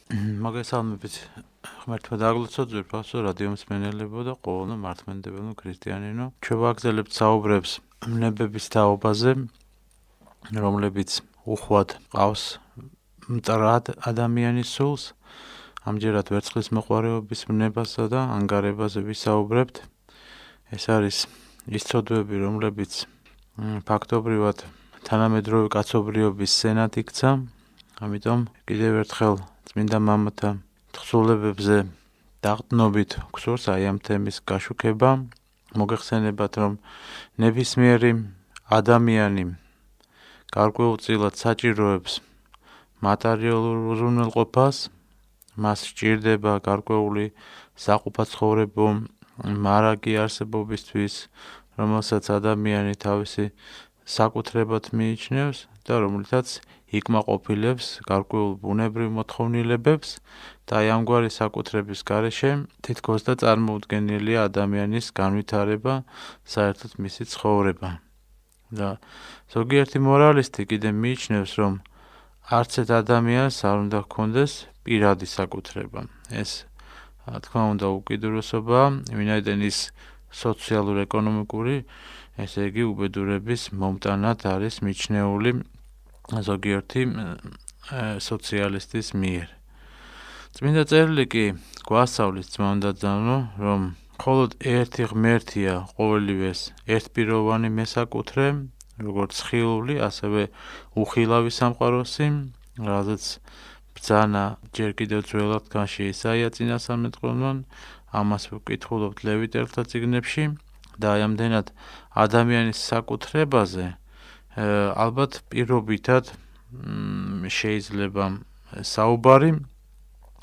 მოგესალმებით ღმერთმა დაგლოცოთ ძვირფასო რადიო მსმენელებო და ყოველდღე მართლმადიდებელო ქრისტიანინო. ჩვენ ვაგრძელებთ საუბრებს ნებების თაობაზე, რომლებიც უხვად ყავს მტრად ადამიანის სულს. ამჯერად ვერცხლის მოყვარეობის ნებასა და ანგარებაზე ვისაუბრებთ. ეს არის ის ცოდვები, რომლებიც ფაქტობრივად თანამედროვე კაცობრიობის სენად იქცა. ამიტომ კიდევ ერთხელ წმინდა მამათა თხზულებებზე დაღდნობით გვსურს აი ამ თემის გაშუქება. მოგეხსენებათ, რომ ნებისმიერი ადამიანი გარკვეულწილად საჭიროებს მატერიალურ უზრუნველყოფას, მას სჭირდება გარკვეული საყოფაცხოვრებო მარაგი არსებობისთვის, რომელსაც ადამიანი თავისი საკუთრებად მიიჩნევს და რომლითაც იკმაყოფილებს გარკვეულ ბუნებრივ მოთხოვნილებებს და აი ამგვარი საკუთრების გარეშე თითქოს და წარმოუდგენელია ადამიანის განვითარება, საერთოდ მისი ცხოვრება. და ზოგიერთი მორალისტი კიდე მიიჩნევს, რომ არც ერთ ადამიანს არ უნდა ჰქონდეს პირადი საკუთრება. ეს თქმა უნდა უკიდურესობა, ვინაიდან ის სოციალურ-ეკონომიკური, ესე იგი უბედურების მომტანად არის მიჩნეული ზოგიერთი სოციალისტის მიერ. წმინდა წერილი კი გვასწავლის ძმა უნდა ძანო, რომ მხოლოდ ერთი ღმერთია ყოველივეს ერთპიროვანი მესაკუთრე, როგორც ხილული, ასევე უხილავი სამყაროსი, რაზეც ბრძანა ჯერ კიდევ ძველ აღთქმაში ისაია წინასწარმეტყველთან, ამას ვკითხულობთ ლევიტელთა წიგნებში და აი ამდენად ადამიანის საკუთრებაზე ალბათ პირობითად შეიძლება საუბარი,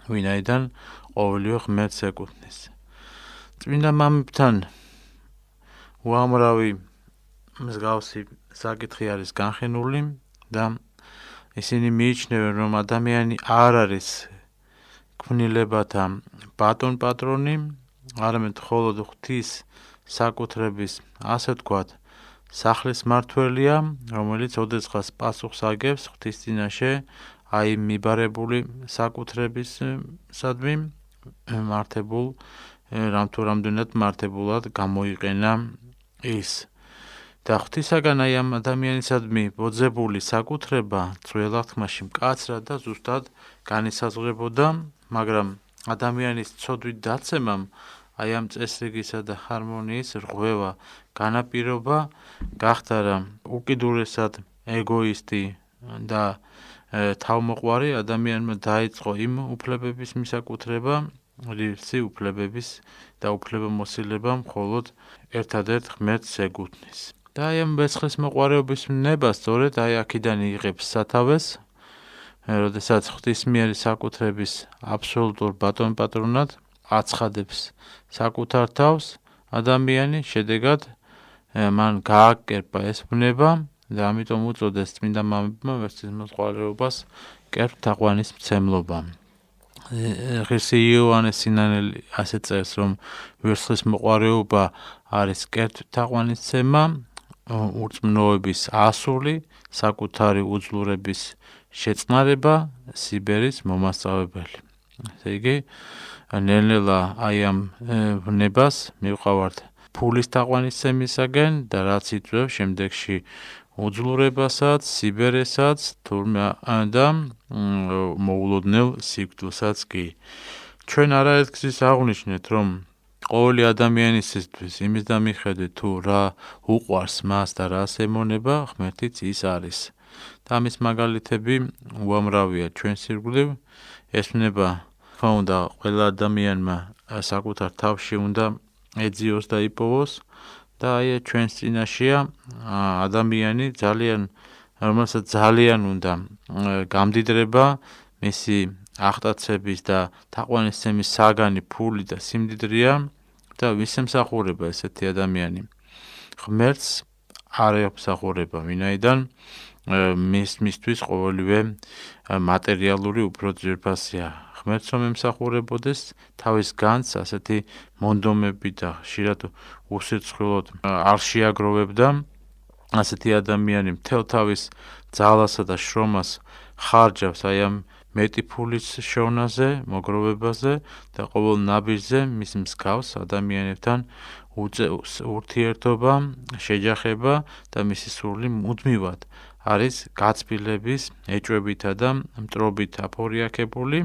ვინაიდან ყოველივე ღმერთს ეკუთვნის. წმინდა მამებთან უამრავი მსგავსი საკითხი არის განხენული და ისინი მიიჩნევენ, რომ ადამიანი არ არის ქმნილებათა ბატონ-პატრონი, არამედ მხოლოდ ღვთის საკუთრების, ასე ვთქვათ, სახლის მმართველია, რომელიც ოდესღაც პასუხს აგებს ღვთის წინაშე აი მიბარებული საკუთრებისადმი მართებულ, რამ თუ რამდენად მართებულად გამოიყენა ის. და ღვთისაგან აი ამ ადამიანისადმი ბოძებული საკუთრება ძველ აღთქმაში მკაცრად და ზუსტად განისაზღვრებოდა, მაგრამ ადამიანის ცოდვით დაცემამ აი ამ წესრიგისა და ჰარმონიის რღვევა განაპირობა გახდა რა უკიდურესად ეგოისტი და თავმოყვარი ადამიანმა დაიწყო იმ უფლებების მისაკუთრება, რისი უფლებების და უფლებამოსილება მხოლოდ ერთადერთ ღმერთს ეკუთვნის. და აი ამ ვერცხლის მოყვარეობის ნება სწორედ აი აქედან იღებს სათავეს, როდესაც ღვთისმიერი საკუთრების აბსოლუტურ ბატონ-პატრონად აცხადებს საკუთარ თავს ადამიანი, შედეგად მან გააკერპა ეს ბუნება და ამიტომ უწოდეს წმინდა მამებმა ვერცხლის მოყვარეობას კერპ-თაყვანისმცემლობა. ღირსი იოანეს სინანელი ასე წერს, რომ ვერცხლის მოყვარეობა არის კერპ-თაყვანისცემა, ურწმუნოების ასული, საკუთარი უძლურების შეწყნარება, სიბერის მომასწავებელი. ესე იგი, ნელ-ნელა აი ამ ბუნებას მივყავართ ფულის თაყვანისცემისაგან და რაც იწვევს შემდეგში უძლურებასაც, სიბერესაც, თურმე და მოულოდნელ სიკვდილსაც კი. ჩვენ არაერთ გზის აღვნიშნეთ, რომ ყოველი ადამიანისთვის იმის და მიხედვით თუ რა უყვარს მას და რას ემონება, ღმერთიც ის არის. და ამის მაგალითები უამრავია ჩვენს ირგვლივ. ეს ბუნება თქმა უნდა ყველა ადამიანმა საკუთარ თავში უნდა ეძიოს და იპოვოს და აი ჩვენს წინაშეა ადამიანი რომელსაც ძალიან უნდა გამდიდრება მისი აღტაცების და თაყვანისცემის საგანი, ფული და სიმდიდრეა და ვის ემსახურება ესეთი ადამიანი? ღმერთს არ ემსახურება, ვინაიდან მისთვის ყოველივე მატერიალური უფრო ძვირფასია. ღმერთს რომ ემსახურებოდეს, თავის განს ასეთი მონდომები და ხშირად უსირცხვილოდ არ შეაგროვებდა, ასეთი ადამიანი მთელ თავის ძალასა და შრომას ხარჯავს აი ამ მეტი ფულის შოვნაზე, მოგროვებაზე და ყოველ ნაბიჯზე მის მსგავს ადამიანებთან ურთიერთობა, შეჯახება და მისი სურვილი მუდმივად არის გაცვლილების, ეჭვებითა და მტრობით აფორიაქებული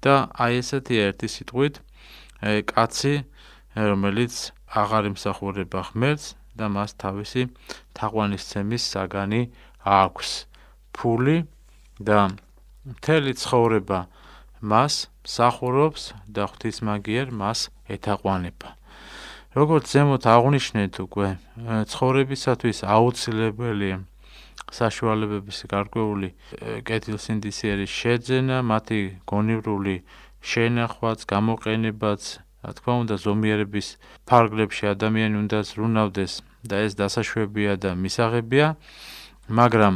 და აი ესეთი ერთი სიტყვით კაცი, რომელიც აღარ იმსახურება ღმერთს და მას თავისი თაყვანისცემის საგანი აქვს. ფული და მთელი ცხოვრება მას მსახურობს და ღვთისმაგიერ მას ეთაყვანება. როგორც ზემოთ აღვნიშნეთ უკვე, ცხოვრებისათვის აუცილებელია საშუალებების გარკვეული კეთილსინდისიერის შეძენა, მათი გონივრული შენახვაც, გამოყენებაც, რა თქმა უნდა, ზომიერების ფარგლებში ადამიანი უნდა ზრუნავდეს და ეს დასაშვებია და მისაღებია, მაგრამ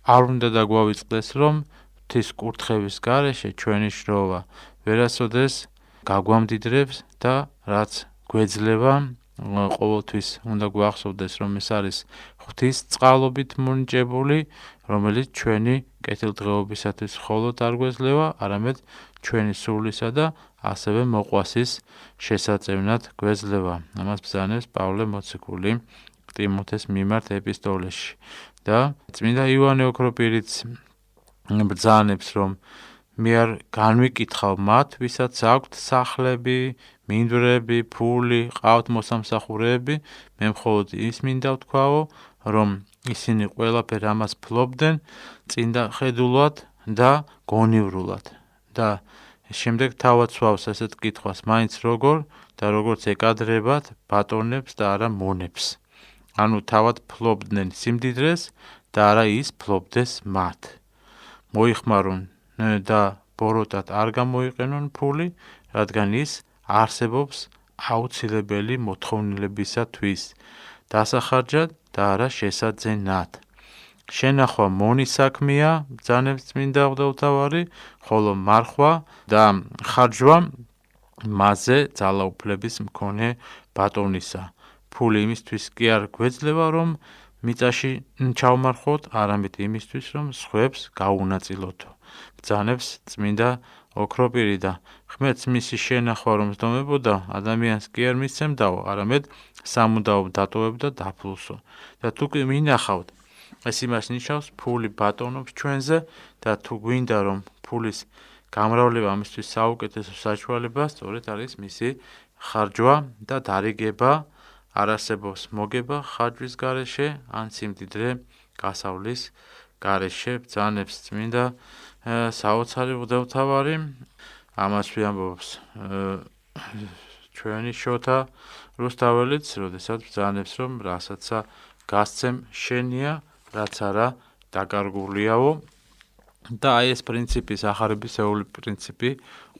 არ უნდა დაგვავიწყდეს, რომ ღვთის კურთხევის გარეშე ჩვენი შროვა ვერასოდეს გაგვამდიდრებს და რაც გვეძლება, ყოველთვის უნდა გვახსოვდეს, რომ ეს არის ღვთის წყალობით მონიჭებული, რომელიც ჩვენი კეთილდღეობისათვის მხოლოდ არ გვეძლევა, არამედ ჩვენი სულისა და ასევე მოყვასის შესაწევნად გვეძლევა. ამას ბრძანებს პავლე მოციქული ტიმოთეს მიმართ ეპისტოლეში და წმინდა იოანე ოქროპირიც ბრძანებს, რომ მე არ განვიკითხავ მათ, ვისაც აქვთ სახლები, მინდვრები, ფული, ყავთ მოსამსახურეები, მე მხოლოდ ის მინდა ვთქვაო, რომ ისინი ყველაფერ ამას ფლობდნენ წინდახედულად და გონივრულად. და შემდეგ თავად სვავს ესეთ კითხვას, მაინც როგორ და როგორც ეკადრებათ ბატონებს და არა მონებს. ანუ თავად ფლობდნენ სიმდიდრეს და არა ის ფლობდეს მათ. მოიხმარონ და ბოროტად არ გამოიყენონ ფული, რადგან ის არსებობს აუცილებელი მოთხოვნილებისათვის, დასახარჯად და არა შესაძენად. შენახვა მონის საქმეა, ბრძანებს წმინდა მღვდელმთავარი, ხოლო მარხვა და ხარჯვა მასზე ძალაუფლების მქონე ბატონისა. ფული იმისთვის კი არ გვეძლევა, რომ მიწაში ჩავმარხოთ, არამედ იმისთვის, რომ სხვებს გაუნაწილოთო. ბრძანებს წმინდა ოქროპირი და ღმერთს მისი შენახვა რომ ზდომებოდა, ადამიანს კი არ მისცემდაო, არამედ სამუდაოდ დატოვებდა დაფულსო. და თუ კი მინახავთ, ეს იმას ნიშნავს, ფული ბატონობს ჩვენზე და თუ გვინდა რომ ფულის გამრავლება ამისთვის საუკეთესო საშუალება, სწორედ არის მისი ხარჯვა და დარიგება, არ არსებობს მოგება ხარჯვის გარეშე ან სიმდიდრე გასავლის გარეშე. ბრძანებს წმინდა საოცარი მღვდელმთავარი, ამას ვიამბობს ჩვენი შოთა რუსთაველიც, როდესაც ბრძანებს, რომ რასაცა გასცემ შენია, რაც არა დაკარგულიაო. და აი ეს პრინციპი, სახარებისეული პრინციპი,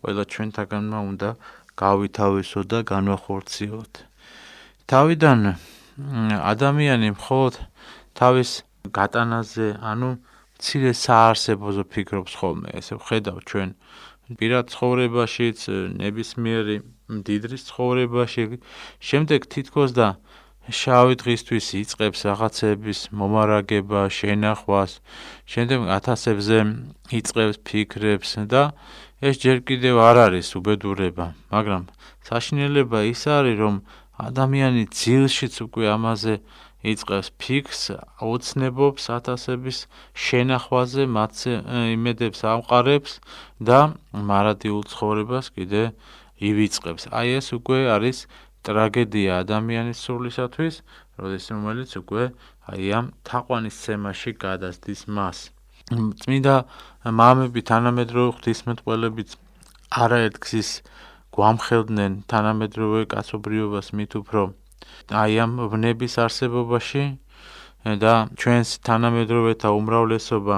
ყველა ჩვენთაგანმა უნდა გავითავისო და განვახორციელოთ. თავიდან ადამიანი მხოლოდ თავის გატანაზე, ანუ მცირე საარსებოზე ფიქრობს ხოლმე, ესე ვხედავ ჩვენ პირად ცხოვრებაშიც, ნებისმიერი მდიდრის ცხოვრებაში, შემდეგ თითქოს და შავი დღისთვის იწყებს რაღაცების მომარაგება, შენახვას, შემდეგ ათასებზე იწყებს ფიქრებს და ეს ჯერ კიდევ არ არის უბედურება, მაგრამ საშინელება ის არის, რომ ადამიანი ძილშიც უკვე ამაზე იწყებს ფიქრს, ოცნებობს ათასების შენახვაზე, მათზე იმედებს ამყარებს და მარადიულ ცხოვრებას კიდე ივიწყებს. აი ეს უკვე არის ტრაგედია ადამიანის სულისათვის, რომელიც უკვე აი ამ თაყვანისცემაში გადასდის მას. წმინდა მამები, თანამედროვე ღვთისმეტყველებიც არაერთ გზის გვამხელდნენ თანამედროვე კაცობრიობას მით უფრო აი ამ ვნების არსებობაში და ჩვენს თანამედროვეთა უმრავლესობა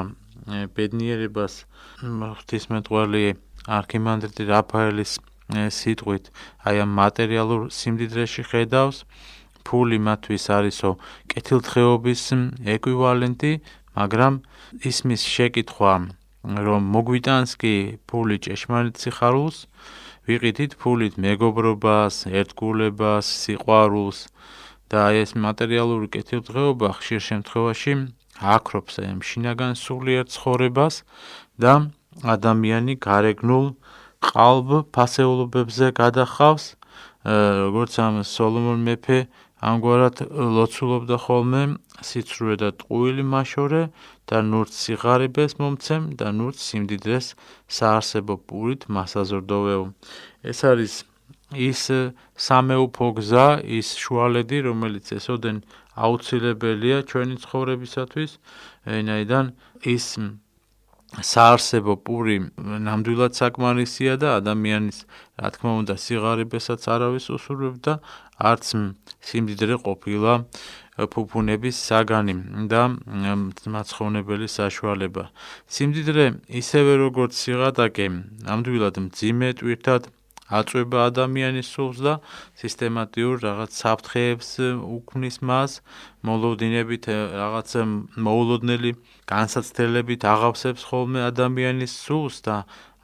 ბედნიერებას ღვთისმეტყველი არქიმანდრიტი რაფაელის სიტყვით აი ამ მატერიალურ სიმდიდრეში ხედავს. ფული მათთვის არისო კეთილდღეობის ეკვივალენტი, მაგრამ ისმის შეკითხვა, რომ მოგვიტანს კი ფული ჭეშმარიტ სიხარულს, ვიყიდით ფულით მეგობრობას, ერთგულებას, სიყვარულს და ეს მატერიალური კეთილდღეობა ხშირ შემთხვევაში აკრობს ამ შინაგან სულიერ ცხოვრებას და ადამიანი გარეგნულ ყალბ ფასეულობებზე გადახავს, როგორც ამ სოლომონ მეფე ამგვარად ლოცულობდა ხოლმე სიცრუე და ტყუილი მაშორე და ნურც სიღარიბეს მომცემ და ნურც სიმდიდრეს საარსებო პურით მასაზრდოვეო. ეს არის ის სამეუფო გზა, ის შუალედი, რომელიც ესოდენ აუცილებელია ჩვენი ცხოვრებისათვის, ვინაიდან ის საარსებო პური ნამდვილად საკმარისია და ადამიანის, რა თქმა უნდა, სიღარიბესაც არავის უსურვებდა, არც სიმდიდრე ყოფილა ფუფუნების საგანი და მაცხოვნებელი საშუალება. სიმდიდრე ისევე როგორც სიღატაკე, ნამდვილად მძიმე ტვირთად აწვება ადამიანის სულს და სისტემატიურ რაღაც საფრთხეებს უქმნის მას, მოლოდინებით რაღაც მოულოდნელი განსაცდელებით აღავსებს ხოლმე ადამიანის სულს და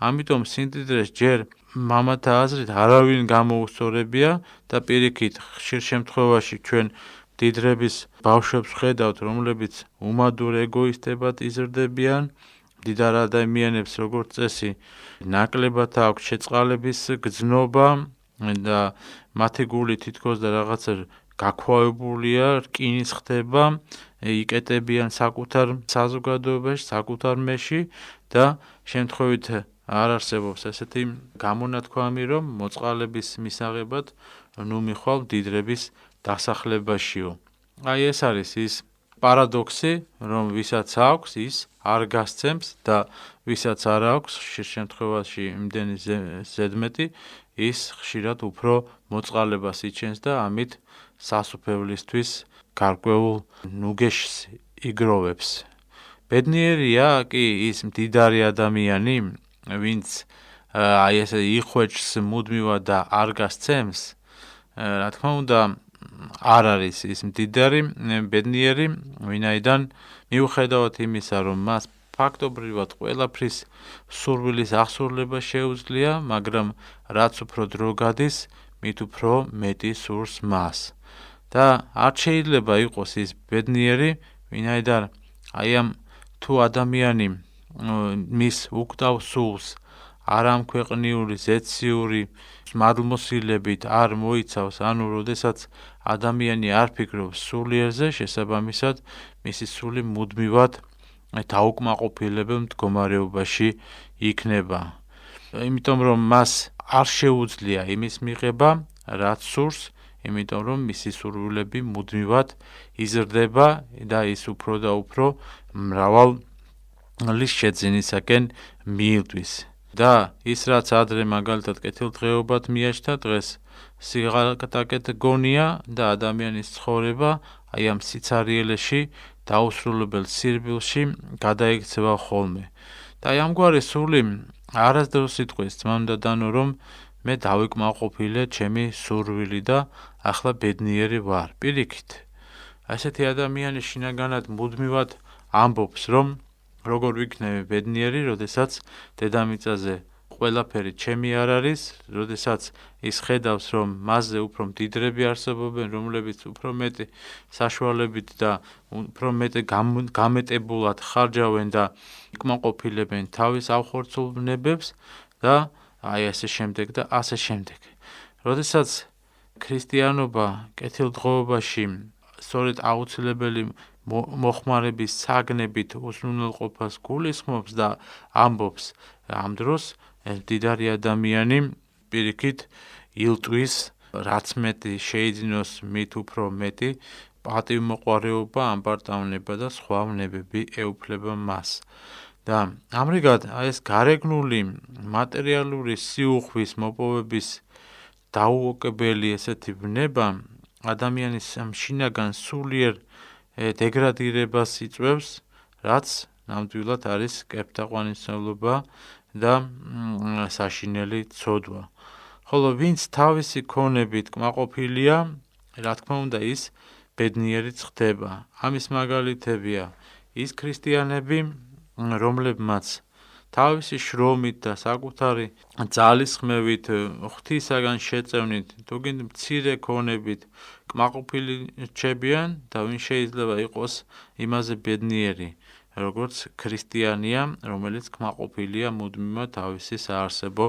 ამიტომ სიმდიდრეს ჯერ მამათა აზრით არავინ გამოუსწორებია და პირიქით ხშირ შემთხვევაში ჩვენ მდიდრების ბავშვებს ხედავთ, რომლებიც უმადურ ეგოისტებად იზრდებიან, მდიდარ ადამიანებს როგორც წესი ნაკლებად აქვს შეწყალების გრძნობა და მათი გული თითქოს და რაღაცა გაქვავებულია, რკინის ხდება, იკეტებიან საკუთარ საზოგადოებაში, საკუთარ მეში და შემთხვევით არ არსებობს ესეთი გამონათქვამი, რომ მოწყალების მისაღებად ნუ მიხვალ მდიდრების დასახლებაშიო. აი ეს არის ის პარადოქსი, რომ ვისაც აქვს, ის არ გასცემს და ვისაც არ აქვს, ხშირ შემთხვევაში იმდენი ზედმეტი, ის ხშირად უფრო მოწყალებას იჩენს და ამით სასუფევლისთვის გარკვეულ ნუგეშს იგროვებს. ბედნიერია კი ის მდიდარი ადამიანი, ვინც აი ესე იხვეჭს მუდმივად და არ გასცემს, რა თქმა უნდა, არ არის ის მდიდარი, ბედნიერი, ვინაიდან მიუხედავად იმისა, რომ მას ფაქტობრივად ყველაფრის სურვილის აღსრულება შეუძლია, მაგრამ რაც უფრო დრო გადის, მით უფრო მეტი სურს მას. და არ შეიძლება იყოს ის ბედნიერი, ვინაიდან აი ამ თუ ადამიანი მის უკვდავ სულს არამქვეყნიური, ზეციური მადლმოსილებით არ მოიცავს, ანუ როდესაც ადამიანი არ ფიქრობს სულიერზე, შესაბამისად მისი სული მუდმივად დაუკმაყოფილებელ მდგომარეობაში იქნება. იმიტომ რომ მას არ შეუძლია იმის მიღება, რაც სურს, იმიტომ რომ მისი სურვილები მუდმივად იზრდება და ის უფრო და უფრო მრავალი შეძენისაკენ მიილტვის. და ის რაც ადრე მაგალითად კეთილდღეობად მიაჩნდა, დღეს სიღატაკედ გონია და ადამიანის ცხოვრება აი ამ სიცარიელეში დაუსრულებელ სირბილში გადაიქცევა ხოლმე. და აი ამგვარი სული არასდროს იტყვის ძმამ და დანო, რომ მე დავიკმაყოფილე ჩემი სურვილი და ახლა ბედნიერი ვარ. პირიქით, ასეთი ადამიანი შინაგანად მუდმივად ამბობს, რომ როგორ ვიქნები ბედნიერი, როდესაც დედამიწაზე ყველაფერი ჩემი არ არის, როდესაც ის ხედავს, რომ მასზე უფრო მდიდრები არსებობენ, რომლებიც უფრო მეტი საშუალებით და უფრო მეტი გამეტებულად ხარჯავენ და იკმაყოფილებენ თავის ავხორცულ ბნებებს და აი ასე შემდეგ და ასე შემდეგ. როდესაც ქრისტიანობა კეთილდღეობაში სწორედ აუცილებელი მოხმარების საგნებით უზრუნველყოფას გულისხმობს და ამბობს, ამ დროს მდიდარი ადამიანი პირიქით ილტვის, რაც მეტი შეიძინოს მით უფრო მეტი პატივმოყვარეობა, ამბარტავნება და სხვა ვნებები ეუფლება მას. და ამრიგად ეს გარეგნული მატერიალური სიუხვის მოპოვების დაუოკებელი ესეთი ვნება ადამიანის შინაგან სულიერ დეგრადირებას იწვევს, რაც ნამდვილად არის კეფთაყვანისმცემლობა და საშინელი ცოდვა. ხოლო ვინც თავისი ქონებით კმაყოფილია, რა თქმა უნდა, ის ბედნიერიც ხდება. ამის მაგალითებია ის ქრისტიანები, რომლებმაც თავისი შრომით და საკუთარი ძალისხმევით, ღვთისაგან შეწევნით, თუ გინდ მცირე ქონებით კმაყოფილი რჩებიან და ვინ შეიძლება იყოს იმაზე ბედნიერი, როგორც ქრისტიანია, რომელიც კმაყოფილია მუდმივად თავისი საარსებო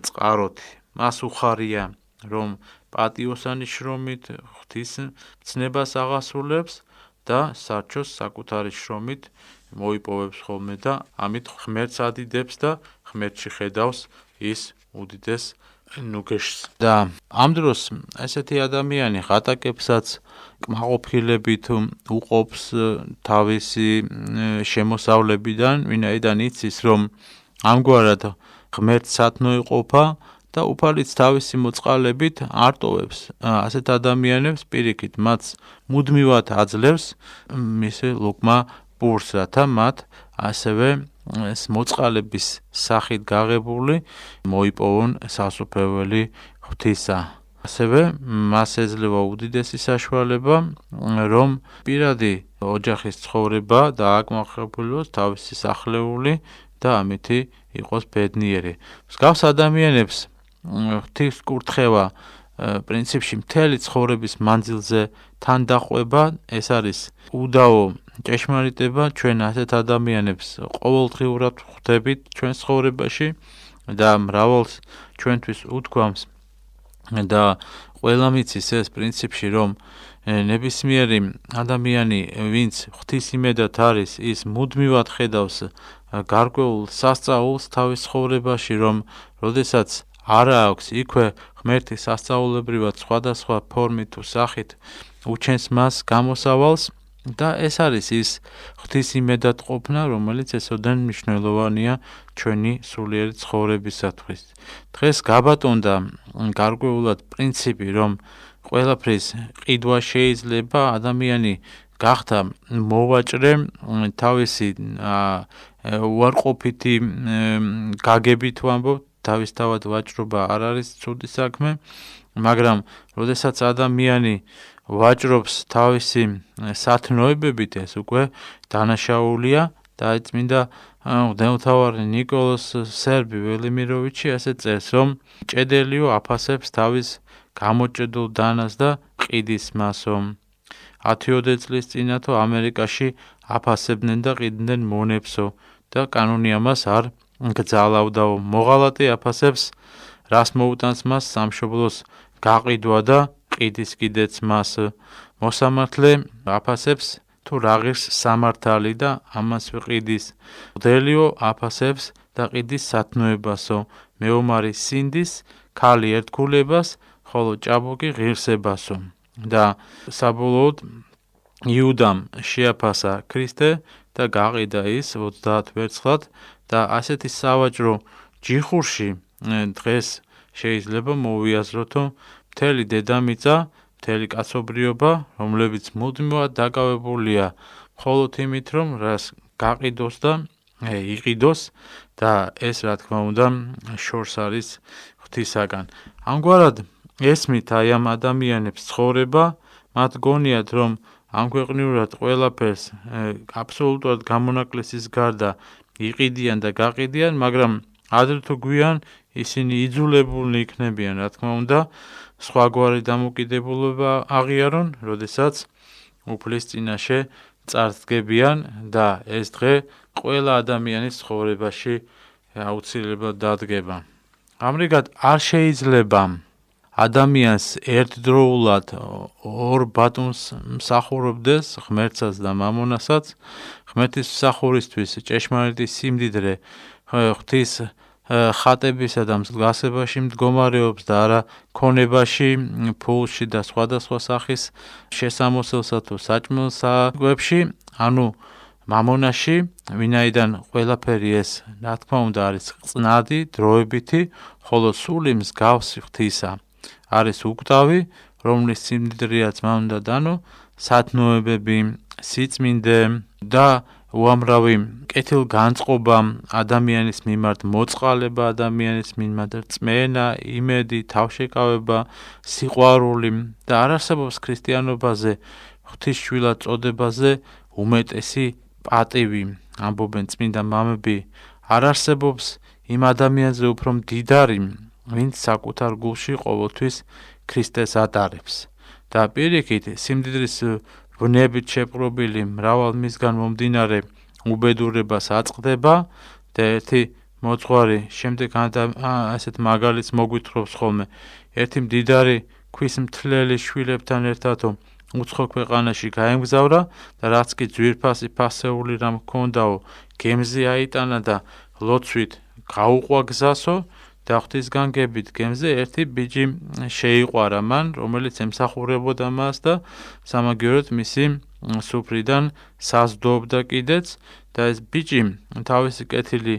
წყაროთი. მას უხარია, რომ პატიოსანი შრომით ღვთის ცნებას აღასრულებს და სარჩოს საკუთარი შრომით მოიპოვებს ხოლმე და ამით ღმერთს ადიდებს და ღმერთში ხედავს ის უდიდეს ნუგეშს. და ამ დროს ესეთი ადამიანი ღატაკებსაც კმაყოფილებით უყოფს თავისი შემოსავლებიდან, ვინაიდან იცის, რომ ამგვარად ღმერთს სათნო იყოფა და უფალიც თავისი მოწყალებით არ ტოვებს ასეთ ადამიანებს პირიქით, მათ მუდმივად აძლევს მისი ლუკმა პურს, რათა მათ ასევე ეს მოწყალების სახით გაღებული მოიპოვონ სასუფეველი ღვთისა. ასევე მას ეძლევა უდიდესი საშუალება, რომ პირადი ოჯახის ცხოვრება დააკმაყოფილოს თავისი სახლეული და ამითი იყოს ბედნიერი. მსგავს ადამიანებს ღვთის კურთხევა პრინციპში მთელი ცხოვრების მანძილზე თან დაყვება, ეს არის უდაო ჭეშმარიტება, ჩვენ ასეთ ადამიანებს ყოველდღიურად ხვდებით ჩვენ ცხოვრებაში და მრავალს ჩვენთვის უთქვამს და ყველა მიცის ეს პრინციპში, რომ ნებისმიერი ადამიანი, ვინც ღვთის იმედად არის, ის მუდმივად ხედავს გარკვეულ სასწაულს თავის ცხოვრებაში, რომ როდესაც არა აქვს იქვე ღმერთი სასწაულებრივად სხვადასხვა ფორმით თუ სახით უჩენს მას გამოსავალს და ეს არის ის ღვთის იმედად ყოფნა, რომელიც ესოდენ მნიშვნელოვანია ჩვენი სულიერი ცხოვრებისათვის. დღეს გაბატონდა გარკვეულად პრინციპი, რომ ყველაფრის ყიდვა შეიძლება, ადამიანი გახდა მოვაჭრე თავისი უარყოფითი გაგებით ვამბობ, თავისთავად ვაჭრობა არ არის ცუდი საქმე, მაგრამ როდესაც ადამიანი ვაჭრობს თავისი სათნოებებით, ეს უკვე დანაშაულია და წმინდა მღვდელმთავარი ნიკოლოზ სერბი ველიმიროვიჩი ასე წერს, რომ ჭედელიო აფასებს თავის გამოჭედულ დანას და ყიდის მასო. 10 წლის წინათო ამერიკაში აფასებდნენ და ყიდნენ მონებსო და კანონი ამას არ გძალავდაო. მოღალატე აფასებს, რას მოუტანს მას სამშობლოს გაყიდვა და ყიდის კიდეც მას. მოსამართლე აფასებს თუ რა ღირს სამართალი და ამას ვიყიდის. მღვდელიო აფასებს და ყიდის სათნოებასო. მეომარი სინდის, ქალი ერთგულებას, ხოლო ჭაბუკი ღირსებასო. და საბოლოოდ იუდამ შეაფასა ქრისტე და გაყიდა ის 30 ვერცხლად და ასეთი სავაჭრო ჯიხურში დღეს შეიძლება მოვიაზროთ, რომ მთელი დედამიწა, მთელი კაცობრიობა, რომლებიც მუდმივად დაკავებულია მხოლოდ იმით, რომ რას გაყიდოს და იყიდოს და ეს რა თქმა უნდა შორს არის ღვთისაგან. ამგვარად ესმით აი ამ ადამიანებს ცხოვრება, მათ გონიათ, რომ ამ ქვეყნიურად ყველაფერს აბსოლუტურად გამონაკლისის გარდა იყიდიან და გაყიდიან, მაგრამ ადრე თუ გვიან ისინი იძულებულნი იქნებიან, რა თქმა უნდა, სხვაგვარი დამოკიდებულება აღიარონ, როდესაც უფლის წინაშე წარსდგებიან და ეს დღე ყველა ადამიანის ცხოვრებაში აუცილებლად დადგება. ამრიგად არ შეიძლება ადამიანს ერთდროულად ორ ბატონს მსახურობდეს, ღმერთსაც და მამონასაც. ღმერთის მსახურისთვის ჭეშმარიტი სიმდიდრე ღვთის ხატებისა და მსგავსებაში მდგომარეობს და არა ქონებაში, ფულში და სხვადასხვა სახის შესამოსელსა თუ საჭმელსაგვებში, ანუ მამონაში, ვინაიდან ყველაფერი ეს, რა თქმა უნდა, არის წნადი, დროებითი, ხოლო სული მსგავსი ღვთისა. არის უკვდავი, რომლის სიმდიდრეაც მან უნდა დანო, სათნოებები, სიწმინდე და უამრავი კეთილგანწყობა ადამიანის მიმართ, მოწყალება ადამიანის მიმართ, რწმენა, იმედი, თავშეკავება, სიყვარული და არ არსებობს ქრისტიანობაზე, ღვთისშვილად წოდებაზე უმეტესი პატივი, ამბობენ წმინდა მამები, არ არსებობს იმ ადამიანზე უფრო მდიდარი, ვინც საკუთარ გულში ყოველთვის ქრისტეს ატარებს. და პირიქით, სიმდიდრის ვნებით შეპყრობილი მრავალ მისგან მომდინარე უბედურებას აწყდება და ერთი მოძღვარი შემდეგ ასეთ მაგალითს მოგვითხრობს ხოლმე ერთი მდიდარი ქვის მთლელი შვილებთან ერთადო უცხო ქვეყანაში გაემგზავრა და რაც კი ძვირფასი ფასეული რამ ჰქონდაო გემზე აიტანა და ლოცვით გაუყვა გზასო და ღვთისგანგებით გემზე ერთი ბიჭი შეიყვარა მან რომელიც ემსახურებოდა მას და სამაგიეროდ მისი სუფრიდან საზრდოობდა კიდეც და ეს ბიჭი თავისი კეთილი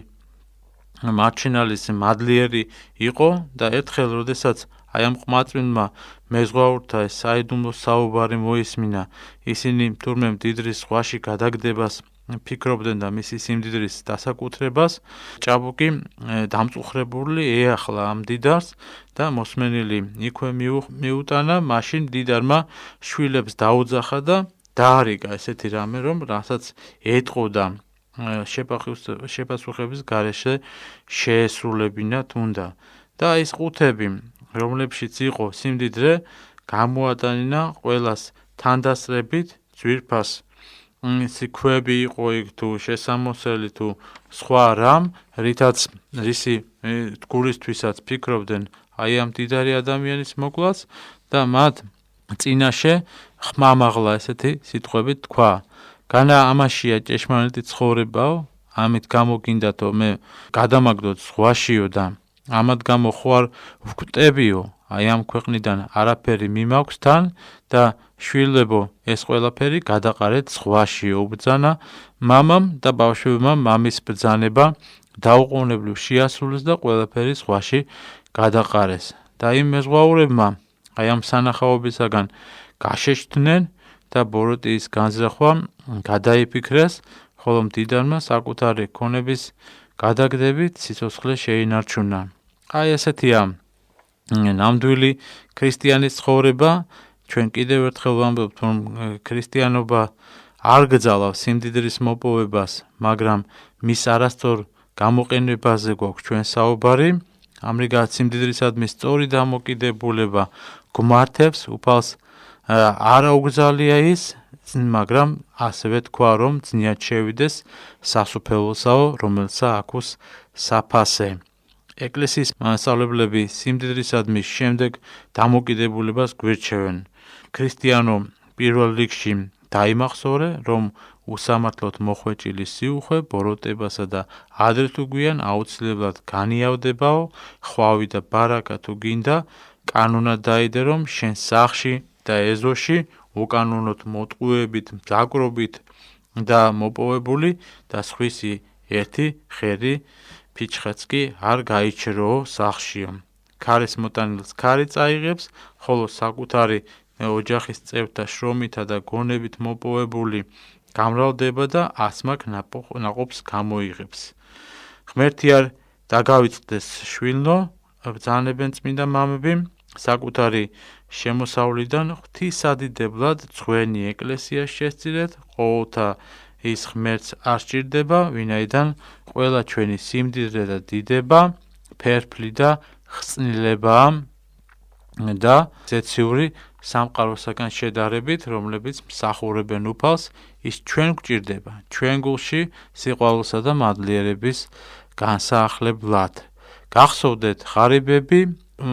მარჩინალის მადლიერი იყო და ერთხელ როდესაც აი ამ ყმაწვინმა მეზღვაურთა ეს საიდუმლო საუბარი მოისმინა ისინი თურმე მდიდრის ზღვაში გადაგდებას ფიქრობდნენ და მისი სიმდიდრის დასაკუთრებას ჭაბუკი დამწუხრებული ეახლა ამ მდიდარს და მოსმენილი იქვე მიუტანა მაშინ მდიდარმა შვილებს დაუძახა და დაარიგა ესეთი რამე რომ რასაც ეტყოდა შეპასუხების გარეშე შეესრულებინათ უნდა და ის ყუთები რომლებშიც იყო სიმდიდრე გამოატანინა ყველას თანდასწრებით ძვირფას ქვები იყო იქ თუ შესამოსელი თუ სხვა რამ რითაც რისი გულისთვისაც ფიქრობდნენ აი ამ მდიდარი ადამიანის მოკლას და მათ წინაშე ხმამაღლა ესეთი სიტყვები თქვა განა ამაშია ჭეშმარიტი ცხოვრებაო ამით გამოგინდათო მე გადამაგდოთ ზღვაშიო და ამად გამო ხო არ ვკვდებიო აი ამ ქვეყნიდან არაფერი მიმაქვს თან და შვილებო ეს ყველაფერი გადაყარეთ ზღვაში უბძანა მამამ და ბავშვებმა მამის ბრძანება დაუყოვნებლივ შეასრულეს და ყველაფერი ზღვაში გადაყარეს და იმ მეზღვაურებმა აი ამ სანახაობისაგან გაშეშდნენ და ბოროტიის განზრახვა გადაიფიქრეს ხოლო მდიდარმა საკუთარი ქონების გადაგდებით სიცოცხლე შეინარჩუნა აი ესეთია ნამდვილი ქრისტიანის ცხოვრება ჩვენ კიდევ ერთხელ ვამბობთ რომ ქრისტიანობა არ გძალავს სიმდიდრის მოპოვებას მაგრამ მის არასწორ გამოყენებაზე გვაქვს ჩვენ საუბარი ამრიგად სიმდიდრისადმი სწორი დამოკიდებულება გმართებს უფალს არა უგზალია ის მაგრამ ასევე თქვა რომ ძნიად შევიდეს სასუფეველსაო რომელსა აქვს საფასე ეკლესიის მასწავლებლები სიმდიდრისადმი შემდეგ დამოკიდებულებას გვირჩევენ ქრისტიანო პირველ რიგში დაიმახსოვრე რომ უსამართლოდ მოხვეჭილი სიუხვე ბოროტებასა და ადრე თუ გვიან აუცილებლად განიავდებაო ხვავი და ბარაკა თუ გინდა კანონად დაიდე რომ შენ სახლში და ეზოში უკანონოდ მოტყუებით დაკრობით და მოპოვებული და სხვისი ერთი ხერი ფიჩხეც კი არ გაიჩროო სახლშიო ქარის მოტანილს ქარი წაიღებს ხოლო საკუთარი ოჯახის წევრთა შრომითა და გონებით მოპოვებული გამრავლდება და ასმაკ ნაყოფს გამოიღებს ღმერთი არ დაგავიწყდეს შვილნო ბრძანებენ წმინდა მამები საკუთარი შემოსავლიდან ღვთისადიდებლად ძღვენი ეკლესიას შესწირეთ ყოველთა ის ღმერთს არ სჭირდება ვინაიდან ყველა ჩვენი სიმდიდრე და დიდება ფერფლი და ხსნილებაა და ზეციური სამყაროსაგან შედარებით რომლებიც მსახურებენ უფალს ის ჩვენ გვჭირდება ჩვენ გულში სიყვარულსა და მადლიერების განსაახლებლად გახსოვდეთ ღარიბები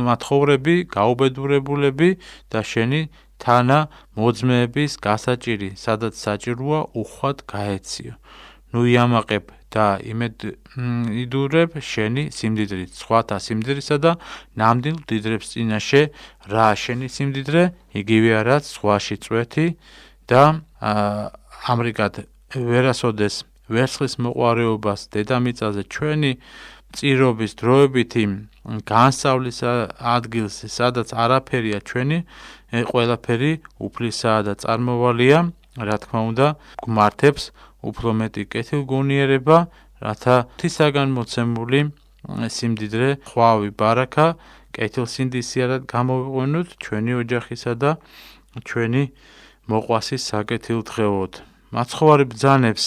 მათხოვრები გაუბედურებულები და შენი თანა მოძმეების გასაჭირი სადაც საჭიროა უხვად გაეციო ნუ იამაყებ და იმედიდურებ შენი სიმდიდრით სხვათა სიმდიდრისა და ნამდვილ მდიდრებს წინაშე რა შენი სიმდიდრე იგივე რაც ზღვაში წვეთი და ამრიგად ვერასოდეს ვერცხლის მოყვარეობას დედამიწაზე ჩვენი წირობის დროებითი განსავლის ადგილს სადაც არაფერია ჩვენი ყველაფერი უფლისაა და წარმოვალია რა თქმა უნდა გმართებს უფრო მეტი კეთილგონიერება რათა ღვთისაგან მოცემული სიმდიდრე ხვავი ბარაკა კეთილსინდისიერად გამოვიყვანოთ ჩვენი ოჯახისა და ჩვენი მოყვასის საკეთილდღეოდ მაცხოვარი ბრძანებს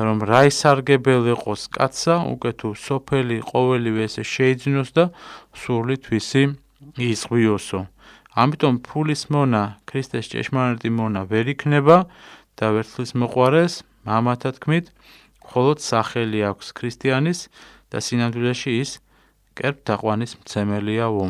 რომ რაისარგებელი იყოს კაცსა უკვე თუ სოფელი ყოველივე ესე შეიძინოს და სული თვისი იზღვიოსო ამიტომ ფულის მონა ქრისტეს ჭეშმარიტი მონა ვერ იქნება და ვერცხლის მოყვარეს მამათა თქმით მხოლოდ სახელი აქვს ქრისტიანის და სინამდვილეში ის კერპთაყვანის მცემელიაო.